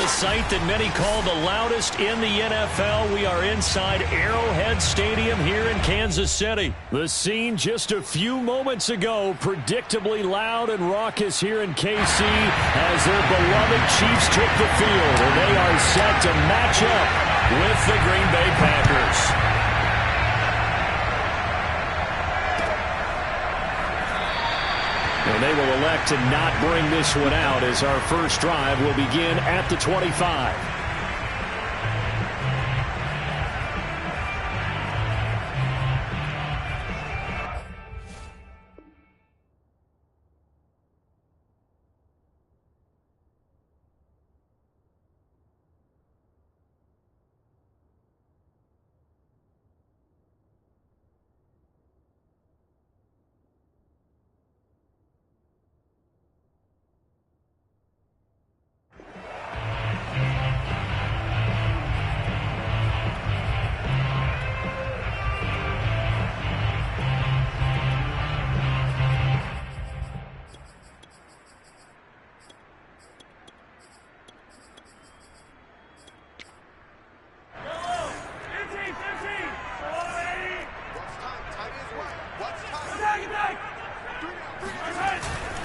sight that many call the loudest in the NFL. We are inside Arrowhead Stadium here in Kansas City. The scene just a few moments ago, predictably loud and raucous here in KC as their beloved Chiefs took the field, and they are set to match up with the Green Bay Packers. And they will elect to not bring this one out as our first drive will begin at the 25.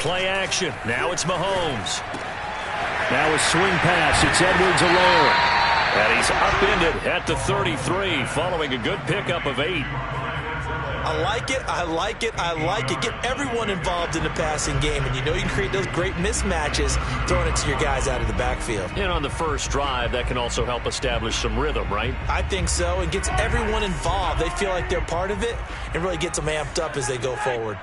Play action. Now it's Mahomes. Now a swing pass. It's Edwards-Helaire. And he's upended at the 33 following a good pickup of 8. I like it. I like it. I like it. Get everyone involved in the passing game. And you know you can create those great mismatches throwing it to your guys out of the backfield. And on the first drive, that can also help establish some rhythm, right? I think so. It gets everyone involved. They feel like they're part of it and really gets them amped up as they go forward.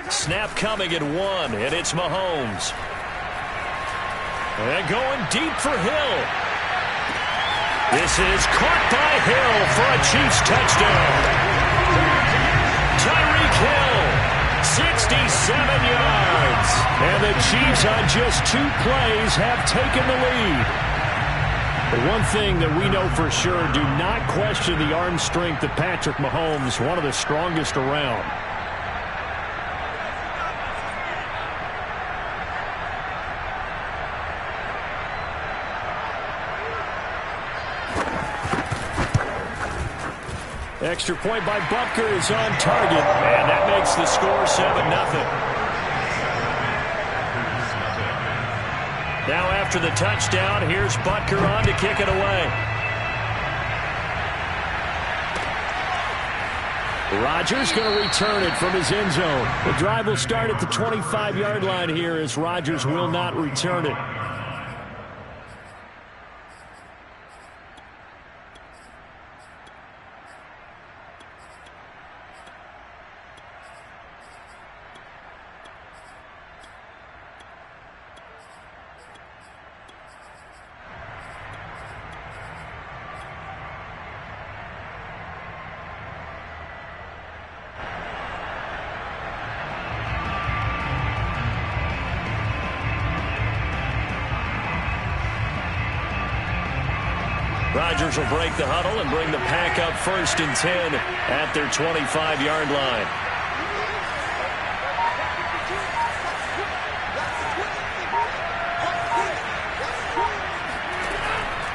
Snap coming at 1, and it's Mahomes. And going deep for Hill. This is caught by Hill for a Chiefs touchdown. Tyreek Hill, 67 yards. And the Chiefs on just 2 plays have taken the lead. But one thing that we know for sure, do not question the arm strength of Patrick Mahomes, one of the strongest around. Extra point by Butker is on target, and that makes the score 7-0. Now after the touchdown, here's Butker on to kick it away. Rodgers going to return it from his end zone. The drive will start at the 25-yard line here as Rodgers will not return it. Rodgers will break the huddle and bring the pack up 1st and 10 at their 25-yard line.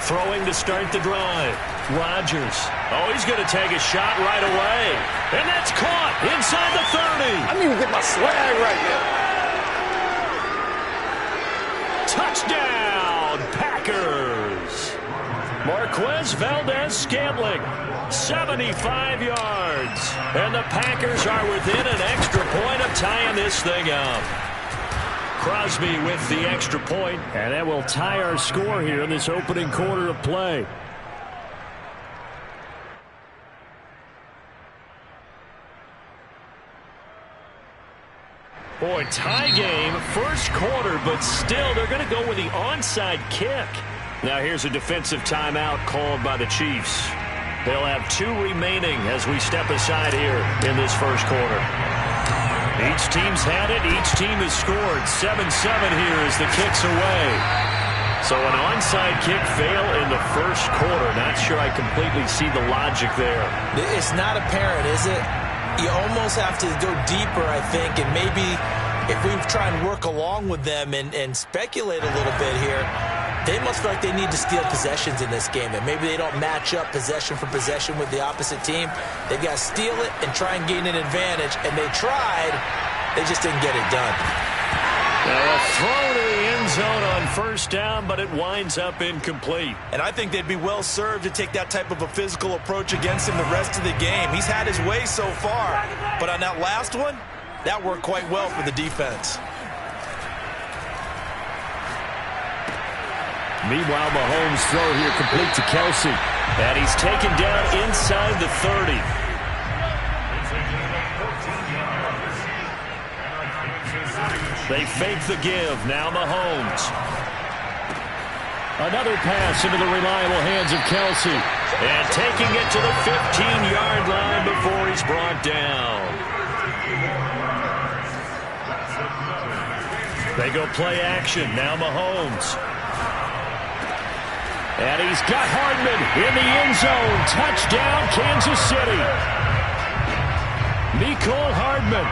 Throwing to start the drive. Rodgers. Oh, he's going to take a shot right away. And that's caught inside the 30. I need to get my swag right now. Touchdown, Packers. Marquez Valdez-Scantling, 75 yards. And the Packers are within an extra point of tying this thing up. Crosby with the extra point, and that will tie our score here in this opening quarter of play. Boy, tie game, first quarter, but still they're going to go with the onside kick. Now here's a defensive timeout called by the Chiefs. They'll have 2 remaining as we step aside here in this first quarter. Each team's had it. Each team has scored. 7-7 here as the kick's away. So an onside kick fail in the first quarter. Not sure I completely see the logic there. It's not apparent, is it? You almost have to go deeper, I think, and maybe if we try and work along with them and speculate a little bit here, they must feel like they need to steal possessions in this game, and maybe they don't match up possession for possession with the opposite team. They've got to steal it and try and gain an advantage, and they tried. They just didn't get it done. Now a throw to the end zone on first down, but it winds up incomplete. And I think they'd be well served to take that type of a physical approach against him the rest of the game. He's had his way so far, but on that last one, that worked quite well for the defense. Meanwhile, Mahomes' throw here complete to Kelsey. And he's taken down inside the 30. They fake the give. Now Mahomes. Another pass into the reliable hands of Kelsey. And taking it to the 15-yard line before he's brought down. They go play action. Now Mahomes. And he's got Hardman in the end zone. Touchdown, Kansas City. Mecole Hardman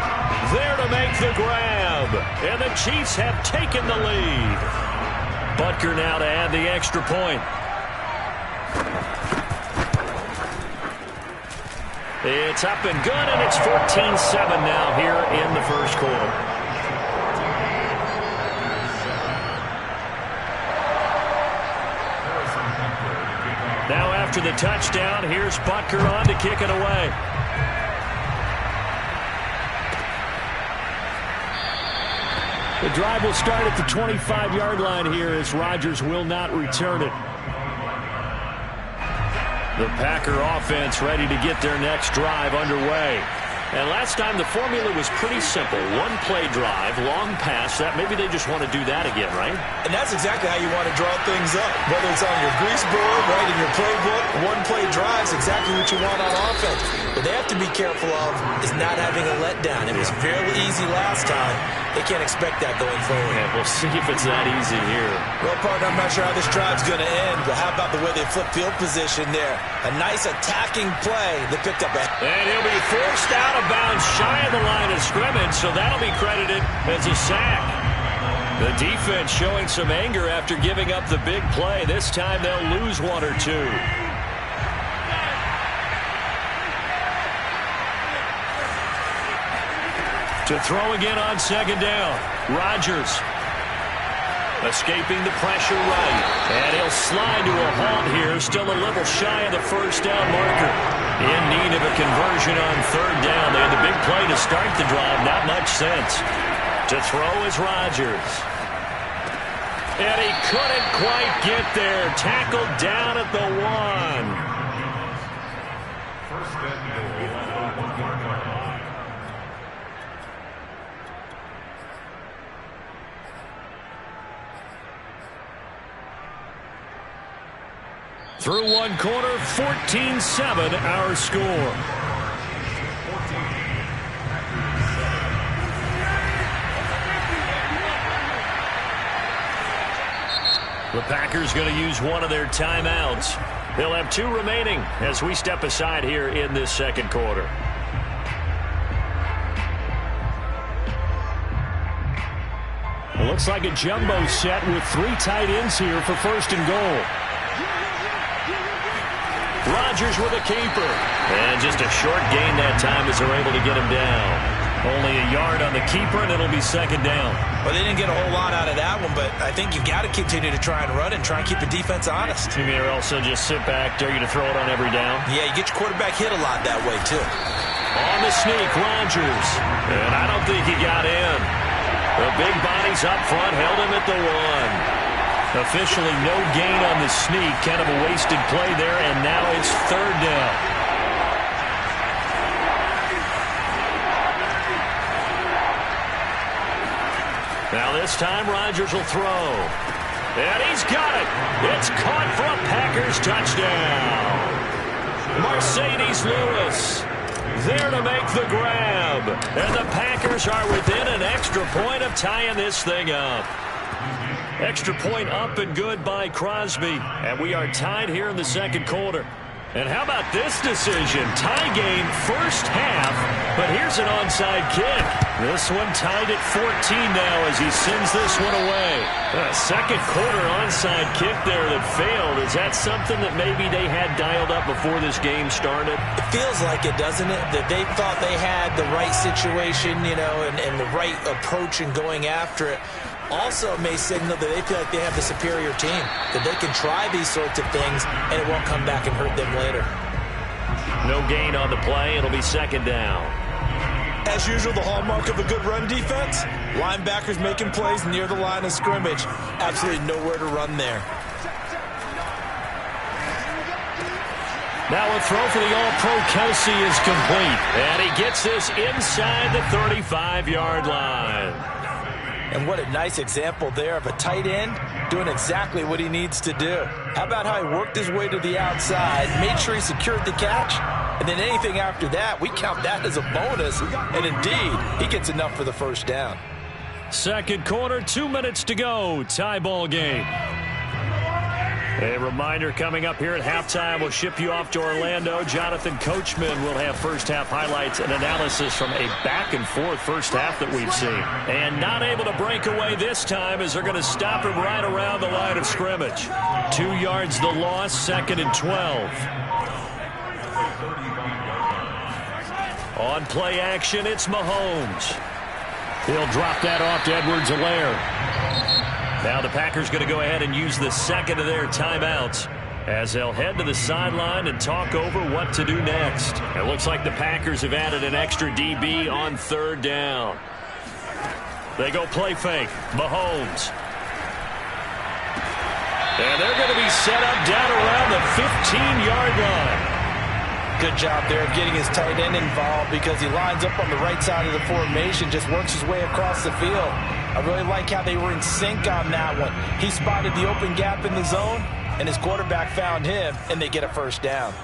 there to make the grab. And the Chiefs have taken the lead. Butker now to add the extra point. It's up and good, and it's 14-7 now here in the first quarter. Now after the touchdown, here's Butker on to kick it away. The drive will start at the 25-yard line here as Rodgers will not return it. The Packer offense ready to get their next drive underway. And last time the formula was pretty simple. One play drive, long pass. That maybe they just want to do that again, right? And that's exactly how you want to draw things up. Whether it's on your grease board, right, in your playbook, one play drive is exactly what you want on offense. What they have to be careful of is not having a letdown. It was fairly easy last time. They can't expect that going forward. Yeah, we'll see if it's that easy here. Well, partner, I'm not sure how this drive's going to end, but how about the way they flip field position there? A nice attacking play. They picked up a... And he'll be forced out of bounds shy of the line of scrimmage, so that'll be credited as a sack. The defense showing some anger after giving up the big play. This time they'll lose one or two. To throw again on second down. Rodgers escaping the pressure right. And he'll slide to a halt here. Still a little shy of the first down marker. In need of a conversion on third down. They had the big play to start the drive. Not much sense. To throw is Rodgers. And he couldn't quite get there. Tackled down at the 1. Through one quarter, 14-7 our score. The Packers going to use one of their timeouts. They'll have 2 remaining as we step aside here in this second quarter. It looks like a jumbo set with 3 tight ends here for first and goal. Rodgers with a keeper. And just a short gain that time as they're able to get him down. Only a yard on the keeper, and it'll be second down. Well, they didn't get a whole lot out of that one, but I think you've got to continue to try and run and try and keep the defense honest. You mean also just sit back, dare you to throw it on every down? Yeah, you get your quarterback hit a lot that way, too. On the sneak, Rodgers. And I don't think he got in. The big bodies up front held him at the 1. Officially no gain on the sneak. Kind of a wasted play there, and now it's third down. Now this time Rodgers will throw. And he's got it. It's caught for a Packers touchdown. Mercedes Lewis there to make the grab. And the Packers are within an extra point of tying this thing up. Extra point up and good by Crosby. And we are tied here in the second quarter. And how about this decision? Tie game first half, but here's an onside kick. This one tied at 14 now as he sends this one away. A second quarter onside kick there that failed. Is that something that maybe they had dialed up before this game started? It feels like it, doesn't it? That they thought they had the right situation, you know, and the right approach in going after it. Also may signal that they feel like they have the superior team, that they can try these sorts of things and it won't come back and hurt them later. No gain on the play. It'll be second down. As usual, the hallmark of a good run defense, linebackers making plays near the line of scrimmage. Absolutely nowhere to run there. Now a throw for the All-Pro Kelsey is complete. And he gets this inside the 35-yard line. And what a nice example there of a tight end doing exactly what he needs to do. How about how he worked his way to the outside, made sure he secured the catch, and then anything after that, we count that as a bonus. And indeed, he gets enough for the first down. Second quarter, 2 minutes to go. Tie ball game. A reminder coming up here at halftime, we'll ship you off to Orlando. Jonathan Coachman will have first-half highlights and analysis from a back-and-forth first half that we've seen. And not able to break away this time as they're going to stop him right around the line of scrimmage. 2 yards the loss, second and 12. On play action, it's Mahomes. He'll drop that off to Edwards-Helaire. Now the Packers going to go ahead and use the second of their timeouts as they'll head to the sideline and talk over what to do next. It looks like the Packers have added an extra DB on third down. They go play fake. Mahomes. And they're going to be set up down around the 15-yard line. Good job there of getting his tight end involved because he lines up on the right side of the formation, just works his way across the field. I really like how they were in sync on that one. He spotted the open gap in the zone, and his quarterback found him, and they get a first down.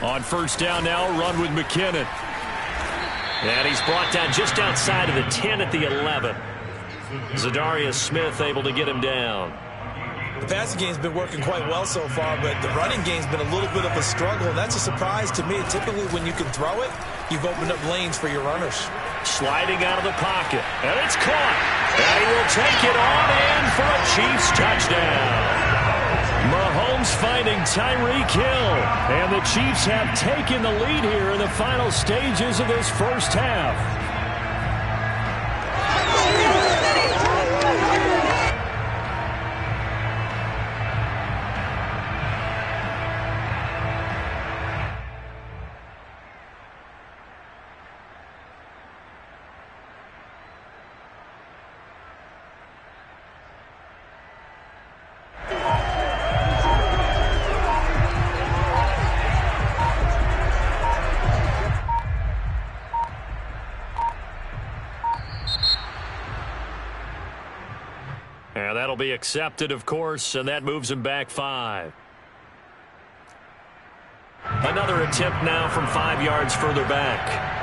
On first down now, run with McKinnon. And he's brought down just outside of the 10 at the 11. Za'Darius Smith able to get him down. The passing game's been working quite well so far, but the running game's been a little bit of a struggle, and that's a surprise to me. Typically, when you can throw it, you've opened up lanes for your runners. Sliding out of the pocket, and it's caught. And he will take it on in for a Chiefs touchdown. Mahomes finding Tyreek Hill, and the Chiefs have taken the lead here in the final stages of this first half. And that'll be accepted, of course, and that moves him back 5. Another attempt now from 5 yards further back.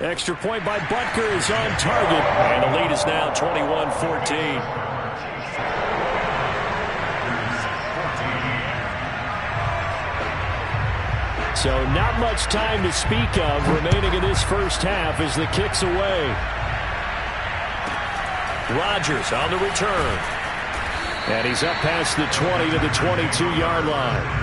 Extra point by Butker is on target, and the lead is now 21-14. So not much time to speak of remaining in this first half as the kick's away. Rodgers on the return. And he's up past the 20 to the 22-yard line.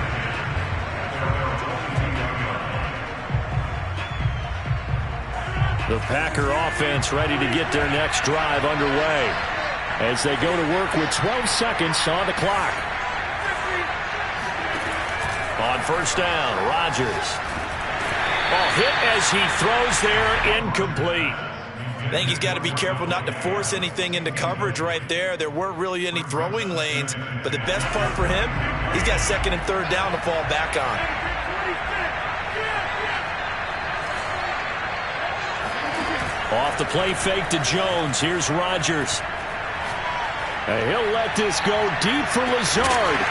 The Packer offense ready to get their next drive underway as they go to work with 12 seconds on the clock. On first down, Rodgers. Hit as he throws there, incomplete. I think he's got to be careful not to force anything into coverage right there. There weren't really any throwing lanes, but the best part for him, he's got second and third down to fall back on. Off the play fake to Jones. Here's Rodgers. He'll let this go deep for Lazard.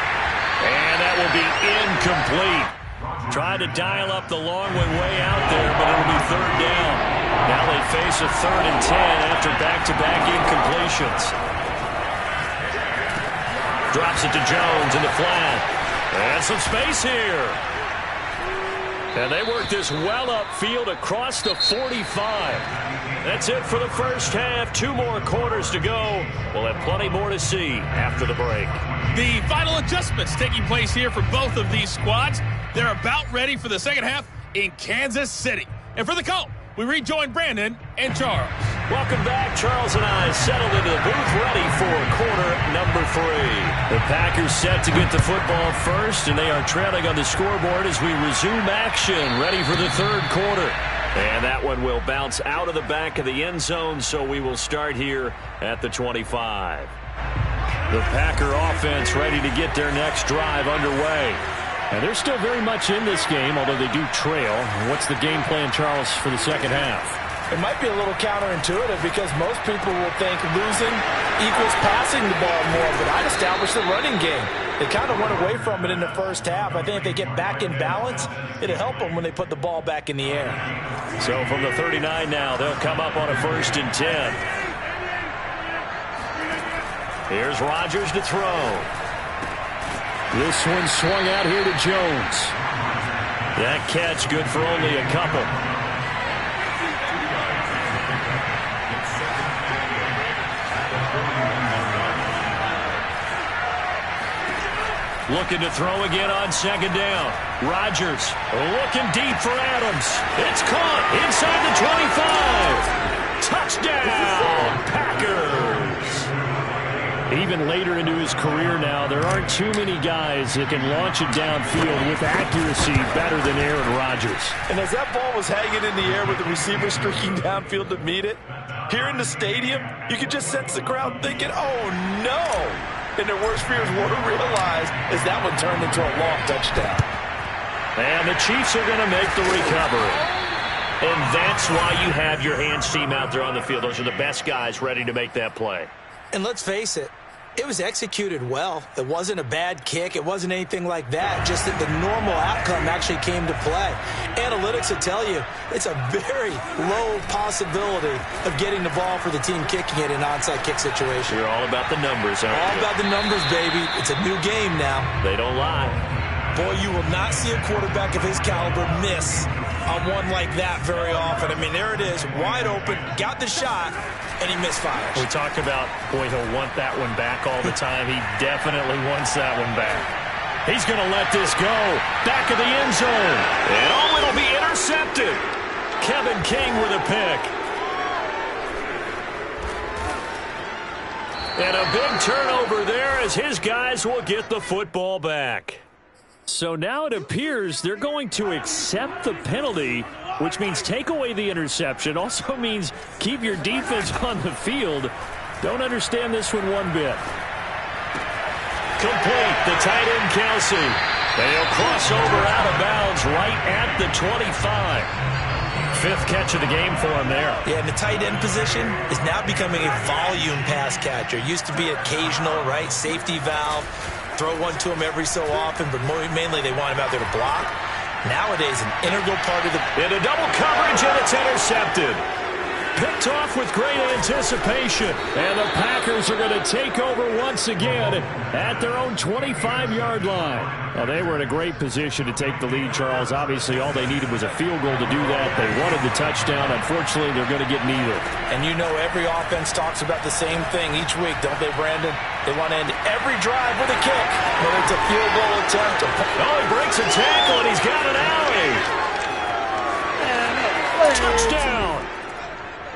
And that will be incomplete. Tried to dial up the long way out there, but it'll be third down. Now they face a 3rd and 10 after back-to-back incompletions. Drops it to Jones in the flat. And some space here. And they work this well upfield across the 45. That's it for the first half. 2 more quarters to go. We'll have plenty more to see after the break. The final adjustments taking place here for both of these squads. They're about ready for the second half in Kansas City. And for the call, we rejoin Brandon and Charles. Welcome back. Charles and I settled into the booth ready for quarter number 3. The Packers set to get the football first, and they are trailing on the scoreboard as we resume action, ready for the third quarter. And that one will bounce out of the back of the end zone, so we will start here at the 25. The Packer offense ready to get their next drive underway. And they're still very much in this game, although they do trail. What's the game plan, Charles, for the second half? It might be a little counterintuitive because most people will think losing equals passing the ball more, but I'd establish the running game. They kind of went away from it in the first half. I think if they get back in balance, it'll help them when they put the ball back in the air. So from the 39 now, they'll come up on a 1st and 10. Here's Rodgers to throw. This one swung out here to Jones. That catch good for only a couple. Looking to throw again on 2nd down. Rodgers looking deep for Adams. It's caught inside the 25. Touchdown, Packers. Even later into his career now, there aren't too many guys that can launch it downfield with accuracy better than Aaron Rodgers. And as that ball was hanging in the air with the receiver streaking downfield to meet it, here in the stadium, you could just sense the crowd thinking, oh no! And their worst fears were realized as that one turned into a long touchdown. And the Chiefs are going to make the recovery. And that's why you have your hands team out there on the field. Those are the best guys ready to make that play. And let's face it, it was executed well. It wasn't a bad kick. It wasn't anything like that. Just that the normal outcome actually came to play. Analytics will tell you it's a very low possibility of getting the ball for the team kicking it in an onside kick situation. You're all about the numbers, aren't you? All about the numbers, baby. It's a new game now. They don't lie. Boy, you will not see a quarterback of his caliber miss on one like that very often. I mean, there it is, wide open, got the shot, and he misfires. We talk about, boy, he'll want that one back all the time. He definitely wants that one back. He's going to let this go. Back of the end zone. And oh, it'll be intercepted. Kevin King with a pick. And a big turnover there as his guys will get the football back. So now it appears they're going to accept the penalty, which means take away the interception. Also means keep your defense on the field. Don't understand this one bit. Complete. The tight end, Kelsey. They'll cross over out of bounds right at the 25. 5th catch of the game for him there. Yeah, and the tight end position is now becoming a volume pass catcher. Used to be occasional, right? Safety valve. Throw one to him every so often, but mainly they want him out there to block. Nowadays, an integral part of the... In a double coverage, and it's intercepted. Picked off with great anticipation. And the Packers are going to take over once again at their own 25-yard line. Well, they were in a great position to take the lead, Charles. Obviously, all they needed was a field goal to do that. They wanted the touchdown. Unfortunately, they're going to get neither. And you know every offense talks about the same thing each week, don't they, Brandon? They want to end every drive with a kick, whether it's a field goal attempt. Oh, he breaks a tackle, and he's got an alley. Touchdown.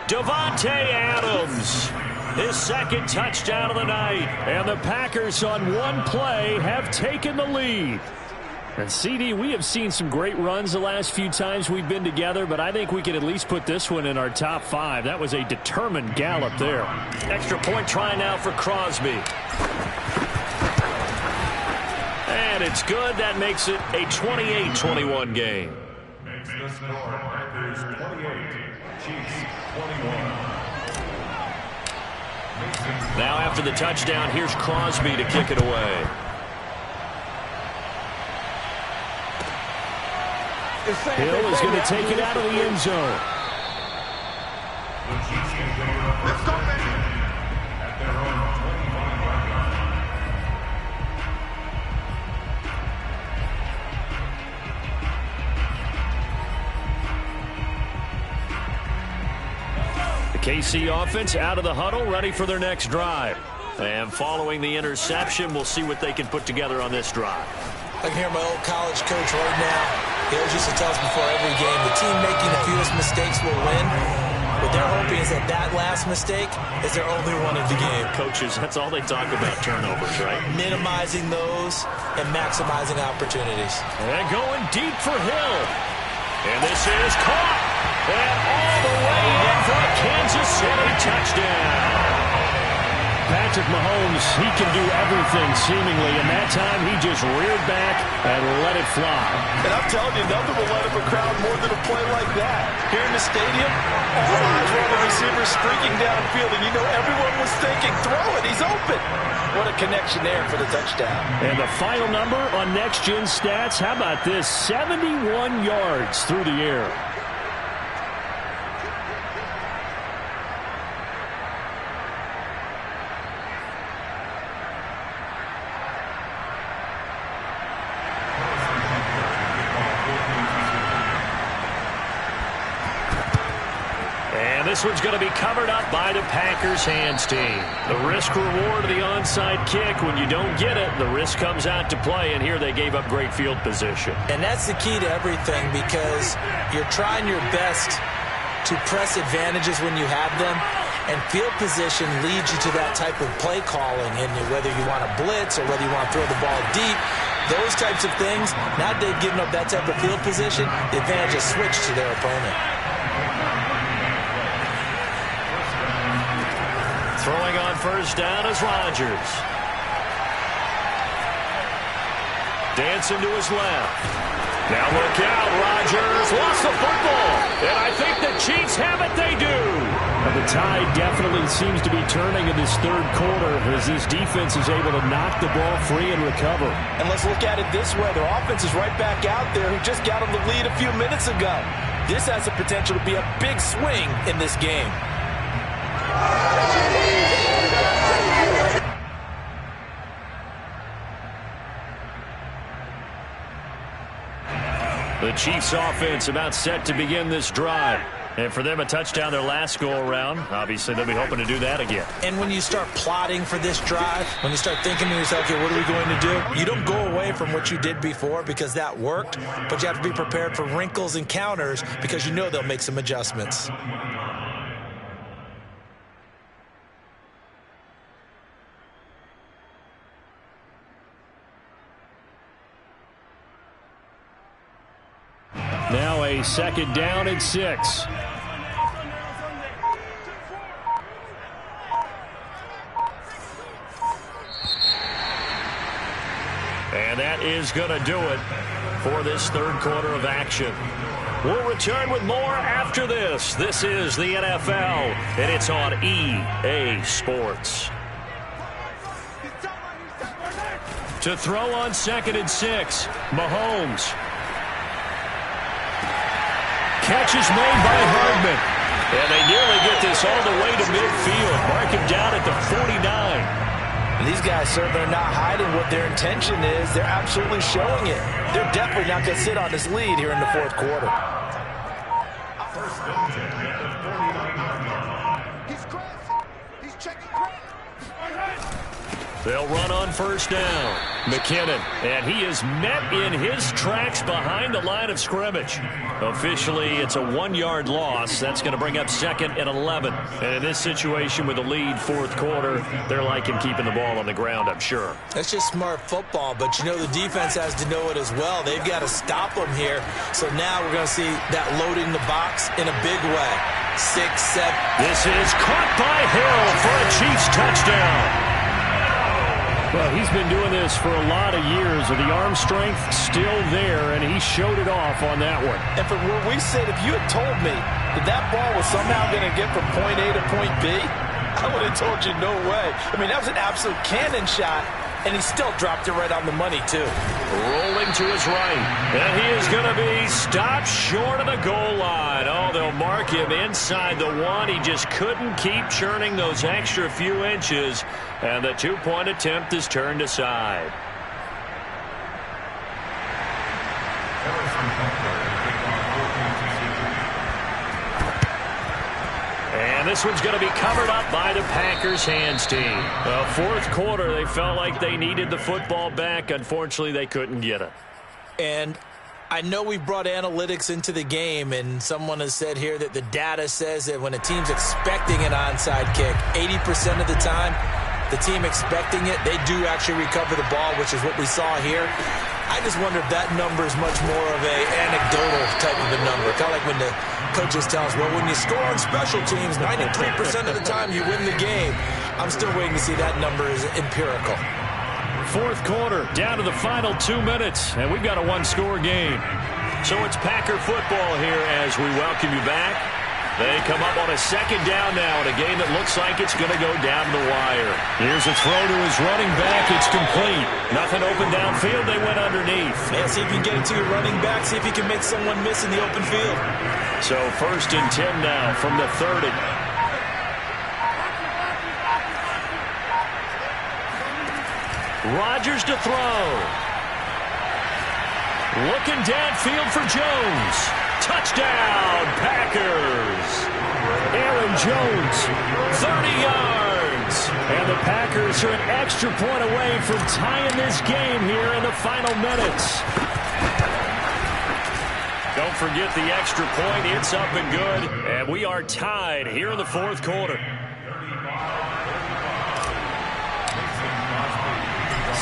Davante Adams, his 2nd touchdown of the night. And the Packers on one play have taken the lead. And CD, we have seen some great runs the last few times we've been together, but I think we can at least put this one in our top 5. That was a determined gallop there. Extra point try now for Crosby. And it's good. That makes it a 28-21 game. Now after the touchdown, here's Crosby to kick it away. Hill is going to take it out of the end zone. Let's go, baby. The KC offense out of the huddle, ready for their next drive. And following the interception, we'll see what they can put together on this drive. I can hear my old college coach right now. He always used to tell us before every game, the team making the fewest mistakes will win. What they're hoping is that that last mistake is their only one of the game. Coaches, that's all they talk about, turnovers, right? Minimizing those and maximizing opportunities. And going deep for Hill. And this is caught. And all the way in for a Kansas City touchdown. Patrick Mahomes, he can do everything seemingly, and that time he just reared back and let it fly. And I'm telling you, nothing will light up a crowd more than a play like that. Here in the stadium, all eyes were on the receiver streaking downfield, and you know everyone was thinking, throw it, he's open. What a connection there for the touchdown. And the final number on Next Gen Stats, how about this? 71 yards through the air. This one's going to be covered up by the Packers hands team. The risk reward of the onside kick. When you don't get it, the risk comes out to play, and here they gave up great field position. And that's the key to everything, because you're trying your best to press advantages when you have them, and field position leads you to that type of play calling. And whether you want to blitz or whether you want to throw the ball deep, those types of things, now that they've given up that type of field position, the advantage is switched to their opponent. Throwing on first down is Rodgers. Dancing to his left. Now look out, Rodgers lost the football. And I think the Chiefs have it, they do. And the tide definitely seems to be turning in this third quarter as this defense is able to knock the ball free and recover. And let's look at it this way. Their offense is right back out there who just got them the lead a few minutes ago. This has the potential to be a big swing in this game. The Chiefs offense about set to begin this drive. And for them, a touchdown their last go-around. Obviously, they'll be hoping to do that again. And when you start plotting for this drive, when you start thinking to yourself, okay, what are we going to do? You don't go away from what you did before because that worked, but you have to be prepared for wrinkles and counters because you know they'll make some adjustments. Now a second down and 6. And that is going to do it for this third quarter of action. We'll return with more after this. This is the NFL, and it's on EA Sports. To throw on second and 6, Mahomes. Catch is made by Hardman. And they nearly get this all the way to midfield. Mark him down at the 49. And these guys certainly are not hiding what their intention is. They're absolutely showing it. They're definitely not going to sit on this lead here in the fourth quarter. He's crazy. He's checking crazy. They'll run on first down. McKinnon, and he is met in his tracks behind the line of scrimmage. Officially, it's a 1-yard loss. That's going to bring up 2nd and 11. And in this situation with the lead, fourth quarter, they're liking keeping the ball on the ground, I'm sure. That's just smart football, but you know the defense has to know it as well. They've got to stop them here. So now we're going to see that loading the box in a big way. 6, 7. This is caught by Hill for a Chiefs touchdown. Well, he's been doing this for a lot of years, and the arm strength still there, and he showed it off on that one. And from where we sit, if you had told me that ball was somehow going to get from point A to point B, I would have told you no way. I mean, that was an absolute cannon shot, and he still dropped it right on the money, too. Rolling to his right, and he is going to be stopped short of the goal line. Oh, they'll mark him inside the 1. He just couldn't keep churning those extra few inches. And the 2-point attempt is turned aside. And this one's going to be covered up by the Packers hands team. Fourth quarter, they felt like they needed the football back. Unfortunately, they couldn't get it. And I know we brought analytics into the game, and someone has said here that the data says that when a team's expecting an onside kick, 80% of the time, the team expecting it, they do actually recover the ball, which is what we saw here. I just wonder if that number is much more of a anecdotal type of a number. Kind of like when the coaches tell us, well, when you score on special teams, 93% of the time you win the game. I'm still waiting to see that number is empirical. Fourth quarter, down to the final 2 minutes, and we've got a 1-score game. So it's Packer football here as we welcome you back. They come up on a second down now in a game that looks like it's going to go down the wire. Here's a throw to his running back. It's complete. Nothing open downfield. They went underneath. Yeah, see if you can get it to your running back. See if you can make someone miss in the open field. So 1st and 10 now from the 30. Rodgers to throw. Looking downfield for Jones. Touchdown, Packers. Aaron Jones, 30 yards. And the Packers are an extra point away from tying this game here in the final minutes. Don't forget the extra point. It's up and good. And we are tied here in the fourth quarter.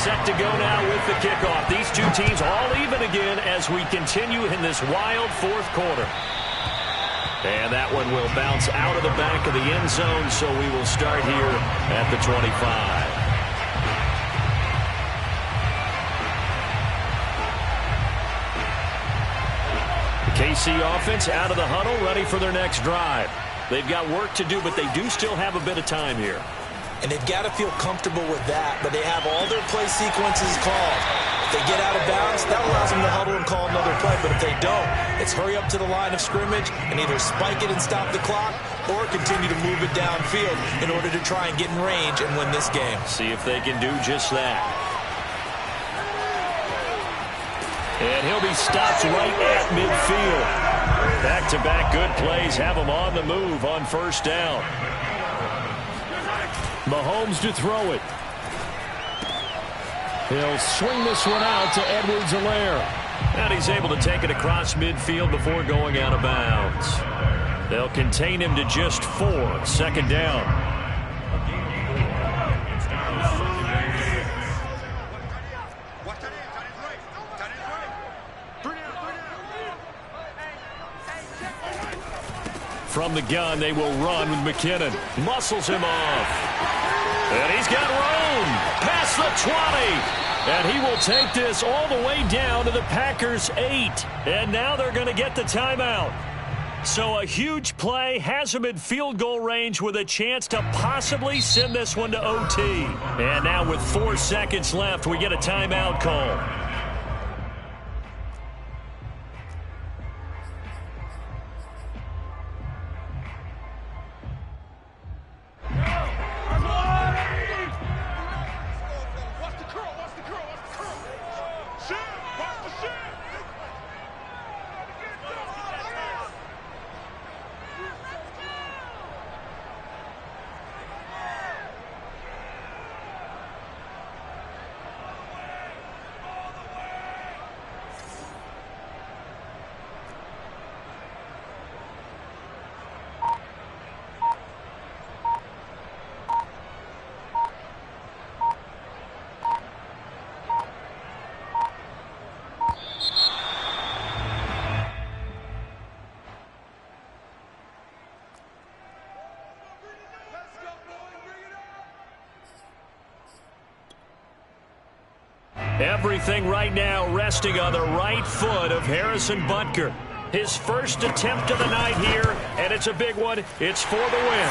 Set to go now with the kickoff. These two teams all even again as we continue in this wild fourth quarter. And that one will bounce out of the back of the end zone, so we will start here at the 25. The KC offense out of the huddle, ready for their next drive. They've got work to do, but they do still have a bit of time here. And they've got to feel comfortable with that, but they have all their play sequences called. If they get out of bounds, that allows them to huddle and call another play. But if they don't, it's hurry up to the line of scrimmage and either spike it and stop the clock or continue to move it downfield in order to try and get in range and win this game. See if they can do just that. And he'll be stopped right at midfield. Back-to-back good plays have him on the move on first down. Mahomes to throw it. He'll swing this one out to Edwards-Helaire. And he's able to take it across midfield before going out of bounds. They'll contain him to just 4. Second down. From the gun, they will run with McKinnon. Muscles him off. And he's got room past the 20. And he will take this all the way down to the Packers' 8. And now they're going to get the timeout. So a huge play has him in field goal range with a chance to possibly send this one to OT. And now with 4 seconds left, we get a timeout call. Everything right now resting on the right foot of Harrison Butker. His first attempt of the night here, and it's a big one. It's for the win.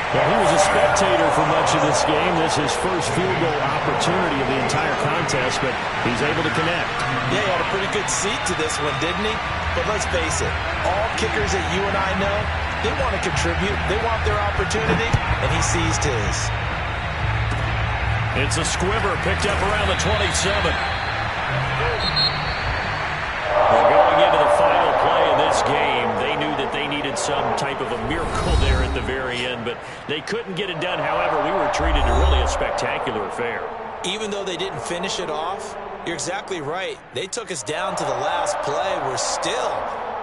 Well, he was a spectator for much of this game. This is his first field goal opportunity of the entire contest, but he's able to connect. Yeah, he had a pretty good seat to this one, didn't he? But let's face it, all kickers that you and I know, they want to contribute. They want their opportunity, and he seized his. It's a squibber picked up around the 27. We're going into the final play of this game. They knew that they needed some type of a miracle there at the very end, but they couldn't get it done. However, we were treated to really a spectacular affair. Even though they didn't finish it off, you're exactly right. They took us down to the last play.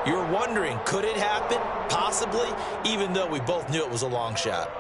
You're wondering, could it happen? Possibly, even though we both knew it was a long shot.